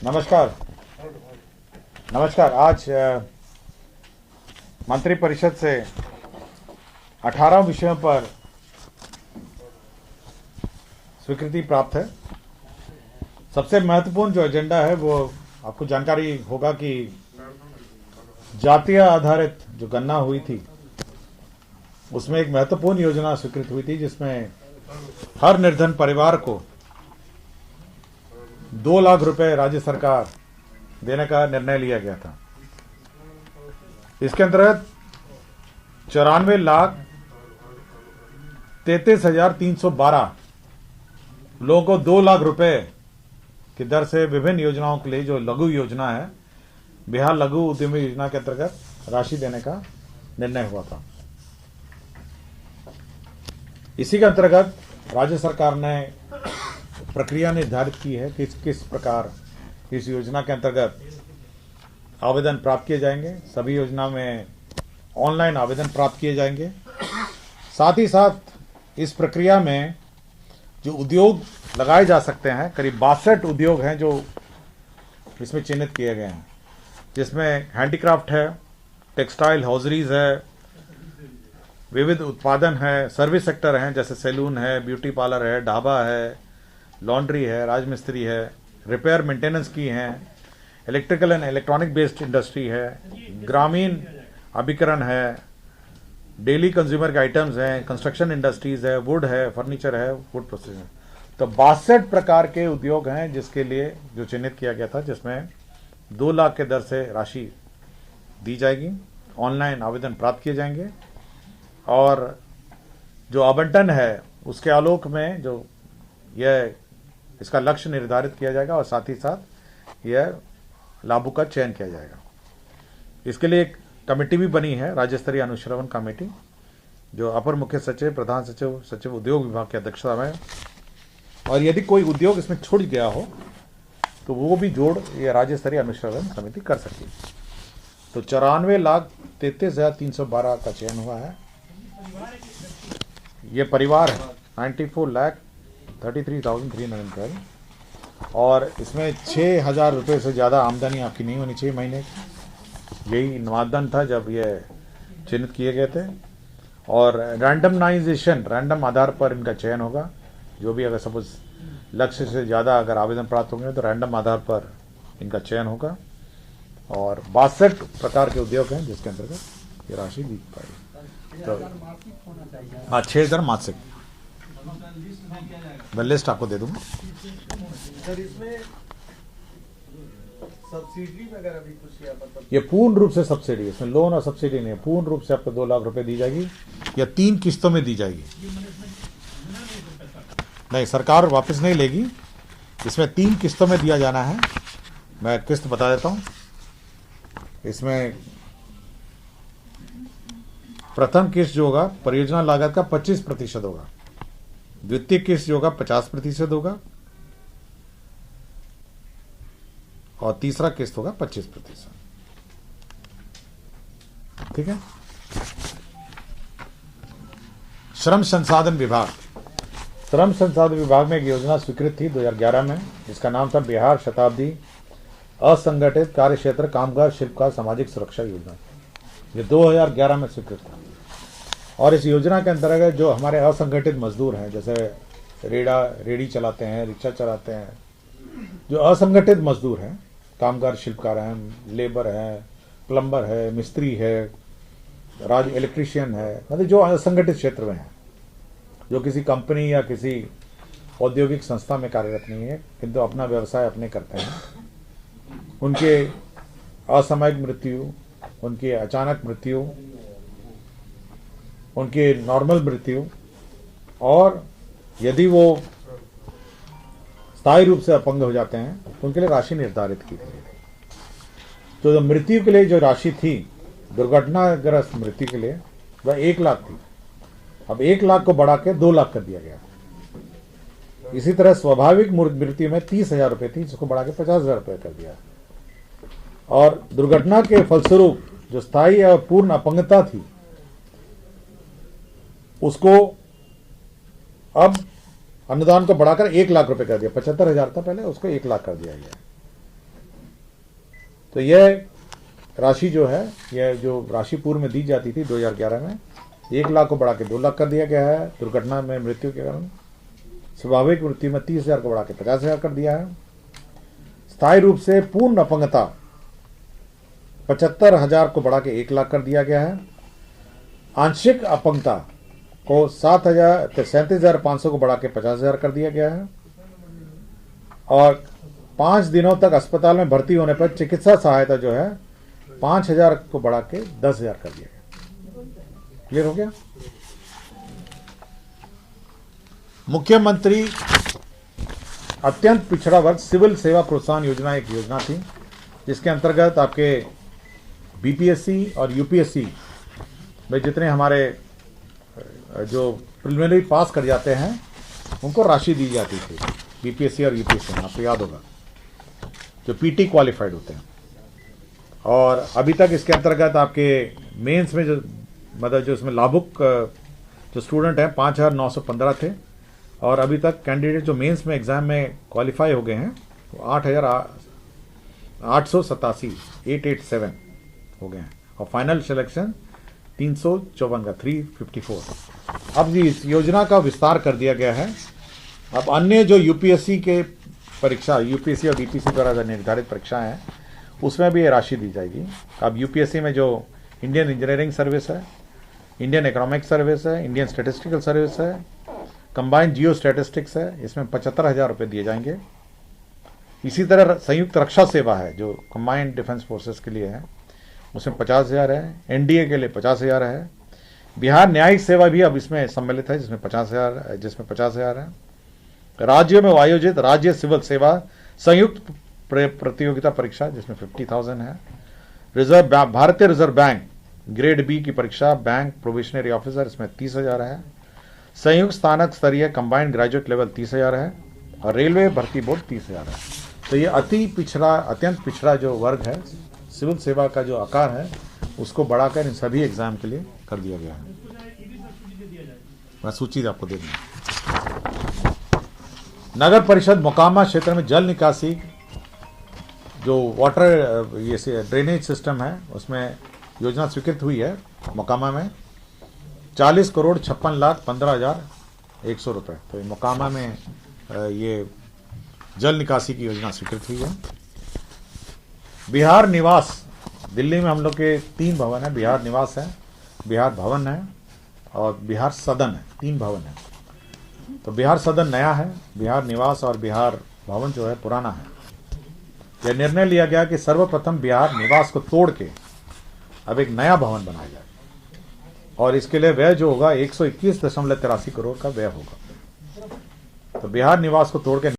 नमस्कार। आज मंत्रिपरिषद से 18 विषयों पर स्वीकृति प्राप्त है। सबसे महत्वपूर्ण जो एजेंडा है वो आपको जानकारी होगा कि जातीय आधारित जो गणना हुई थी उसमें एक महत्वपूर्ण योजना स्वीकृत हुई थी, जिसमें हर निर्धन परिवार को 2 लाख रुपए राज्य सरकार देने का निर्णय लिया गया था। इसके अंतर्गत 94,33,312 लोगों को 2 लाख रुपए की दर से विभिन्न योजनाओं के लिए, जो लघु योजना है, बिहार लघु उद्यमी योजना के अंतर्गत राशि देने का निर्णय हुआ था। इसी के अंतर्गत राज्य सरकार ने प्रक्रिया निर्धारित की है कि किस प्रकार इस योजना के अंतर्गत आवेदन प्राप्त किए जाएंगे। सभी योजना में ऑनलाइन आवेदन प्राप्त किए जाएंगे। साथ ही साथ इस प्रक्रिया में जो उद्योग लगाए जा सकते हैं, करीब 62 उद्योग हैं जो इसमें चिन्हित किए गए हैं, जिसमें हैंडीक्राफ्ट है, टेक्सटाइल हॉजरीज है, विविध उत्पादन है, सर्विस सेक्टर हैं जैसे सैलून है, ब्यूटी पार्लर है, ढाबा है, लॉन्ड्री है, राजमिस्त्री है, रिपेयर मेंटेनेंस की हैं, electrical and electronic based industry है, ग्रामीण अभिकरण है, डेली कंज्यूमर के आइटम्स हैं, कंस्ट्रक्शन इंडस्ट्रीज है, वुड है, फर्नीचर है, फूड प्रोसेसिंग। तो 62 प्रकार के उद्योग हैं जिसके लिए जो चिन्हित किया गया था, जिसमें 2 लाख के दर से राशि दी जाएगी। ऑनलाइन आवेदन प्राप्त किए जाएंगे और जो आवंटन है उसके आलोक में जो यह इसका लक्ष्य निर्धारित किया जाएगा और साथ ही साथ यह लाभों का चयन किया जाएगा। इसके लिए एक कमेटी भी बनी है, राज्य स्तरीय अनुश्रवण कमेटी, जो अपर मुख्य सचिव, प्रधान सचिव, सचिव उद्योग विभाग की अध्यक्षता में। और यदि कोई उद्योग इसमें छूट गया हो तो वो भी जोड़ ये राज्य स्तरीय अनुश्रवण समिति कर सकती है। तो 94,33,312 का चयन हुआ है। ये परिवार है 94,33,312 और इसमें 6,000 रुपये से ज़्यादा आमदनी आपकी नहीं होनी चाहिए महीने की। यही मानदंड था जब ये चिन्हित किए गए थे। और रैंडमाइजेशन, रैंडम आधार पर इनका चयन होगा। जो भी अगर सपोज लक्ष्य से ज़्यादा अगर आवेदन प्राप्त होंगे तो रैंडम आधार पर इनका चयन होगा। और 62 प्रकार के उद्योग हैं जिसके अंतर्गत ये राशि दी पाएगी। तो हाँ, 6,000 मासिक। मैं लिस्ट आपको दे दूंगा। सर, इसमें सब्सिडी वगैरह भी कुछ या मतलब? ये पूर्ण रूप से सब्सिडी, इसमें लोन और सब्सिडी नहीं है। पूर्ण रूप से आपको 2 लाख रुपए दी जाएगी या 3 किस्तों में दी जाएगी। नहीं, सरकार वापस नहीं लेगी। इसमें 3 किस्तों में दिया जाना है। मैं किस्त बता देता हूं। इसमें प्रथम किस्त जो होगा परियोजना लागत का 25% होगा। द्वितीय किस्त जो होगा 50% होगा और तीसरा किस्त होगा 25%। ठीक है। श्रम संसाधन विभाग, श्रम संसाधन विभाग में एक योजना स्वीकृत थी 2011 में, जिसका नाम था बिहार शताब्दी असंगठित कार्य क्षेत्र कामगार शिल्पकार सामाजिक सुरक्षा योजना। ये 2011 में स्वीकृत था। और इस योजना के अंतर्गत जो हमारे असंगठित मजदूर हैं, जैसे रेड़ी चलाते हैं, रिक्शा चलाते हैं, जो असंगठित मजदूर हैं, कामगार शिल्पकार हैं, लेबर हैं, प्लम्बर है, मिस्त्री है, इलेक्ट्रीशियन है, मतलब जो असंगठित क्षेत्र में हैं, जो किसी कंपनी या किसी औद्योगिक संस्था में कार्यरत नहीं है किंतु अपना व्यवसाय अपने करते हैं, उनके असामयिक मृत्यु, उनकी अचानक मृत्यु, उनकी नॉर्मल मृत्यु और यदि वो स्थायी रूप से अपंग हो जाते हैं तो उनके लिए राशि निर्धारित की गई थी। तो मृत्यु के लिए जो राशि थी, दुर्घटनाग्रस्त मृत्यु के लिए, वह 1 लाख थी। अब 1 लाख को बढ़ा के 2 लाख कर दिया गया। इसी तरह स्वाभाविक मृत्यु में 30,000 रुपये थी, जिसको बढ़ा के 50,000 रुपये कर दिया। और दुर्घटना के फलस्वरूप जो स्थायी और पूर्ण अपंगता थी, उसको अब अनुदान को बढ़ाकर 1 लाख रुपए कर दिया। 75,000 था पहले, उसको 1 लाख कर दिया गया। तो यह राशि जो है, यह जो राशि पूर्व में दी जाती थी 2011 में 1 लाख को बढ़ा के 2 लाख कर दिया गया है। दुर्घटना में मृत्यु के कारण स्वाभाविक मृत्यु में 30,000 को बढ़ा के 50,000 कर दिया है। स्थायी रूप से पूर्ण अपंगता 75,000 को बढ़ा के 1 लाख कर दिया गया है। आंशिक अपंगता को 37,500 को बढ़ा के 50,000 कर दिया गया है। और 5 दिनों तक अस्पताल में भर्ती होने पर चिकित्सा सहायता जो है 5,000 को बढ़ा के 10,000 कर दिया गया। क्लियर हो गया? मुख्यमंत्री अत्यंत पिछड़ा वर्ग सिविल सेवा प्रोत्साहन योजना एक योजना थी, जिसके अंतर्गत आपके बीपीएससी और यूपीएससी में जितने हमारे जो प्रिलिमिनरी पास कर जाते हैं उनको राशि दी जाती थी। बीपीएससी और यूपीएससी में आपको याद होगा, जो पीटी क्वालिफाइड होते हैं। और अभी तक इसके अंतर्गत आपके मेंस में जो मतलब जो इसमें लाभुक जो स्टूडेंट हैं 5,915 थे, और अभी तक कैंडिडेट जो मेंस में एग्जाम में क्वालिफाई हो गए हैं वो 8,887 हो गए हैं। और फाइनल सिलेक्शन 354 का 354। अब इस योजना का विस्तार कर दिया गया है। अब अन्य जो यूपीएससी के परीक्षा, यूपीएससी और बीपीएससी द्वारा निर्धारित परीक्षाएं हैं, उसमें भी ये राशि दी जाएगी। अब यूपीएससी में जो इंडियन इंजीनियरिंग सर्विस है, इंडियन इकोनॉमिक सर्विस है, इंडियन स्टैटिस्टिकल सर्विस है, कंबाइंड जियो स्टैटिस्टिक्स है, इसमें 75,000 रुपये दिए जाएंगे। इसी तरह संयुक्त रक्षा सेवा है जो कंबाइंड डिफेंस फोर्सेस के लिए है, उसमें 50,000 है। एनडीए के लिए 50,000 है। बिहार न्यायिक सेवा भी अब इसमें सम्मिलित है, जिसमें 50,000 है। राज्यों में आयोजित राज्य सिविल सेवा संयुक्त प्रतियोगिता परीक्षा जिसमें 50,000 है। भारतीय रिजर्व बैंक ग्रेड बी की परीक्षा बैंक प्रोबेशनरी ऑफिसर, इसमें 30,000 है। संयुक्त स्थानक स्तरीय कंबाइंड ग्रेजुएट लेवल 30,000 है। और रेलवे भर्ती बोर्ड 30,000 है। तो ये अत्यंत पिछड़ा जो वर्ग है, सिविल सेवा का जो आकार है उसको बढ़ाकर इन सभी एग्जाम के लिए कर दिया गया है। मैं सूची आपको दे दूंगा। नगर परिषद मोकामा क्षेत्र में जल निकासी जो वाटर ये ड्रेनेज सिस्टम है उसमें योजना स्वीकृत हुई है। मोकामा में 40,56,15,100 रुपये। तो मोकामा में ये जल निकासी की योजना स्वीकृत हुई है। बिहार निवास, दिल्ली में हम लोग के 3 भवन है। बिहार निवास है, बिहार भवन है और बिहार सदन है। 3 भवन है। तो बिहार सदन नया है, बिहार निवास और बिहार भवन जो है पुराना है। यह निर्णय लिया गया कि सर्वप्रथम बिहार निवास को तोड़ के अब एक नया भवन बनाया जाए और इसके लिए व्यय जो होगा 121.83 करोड़ का व्यय होगा। तो बिहार निवास को तोड़ के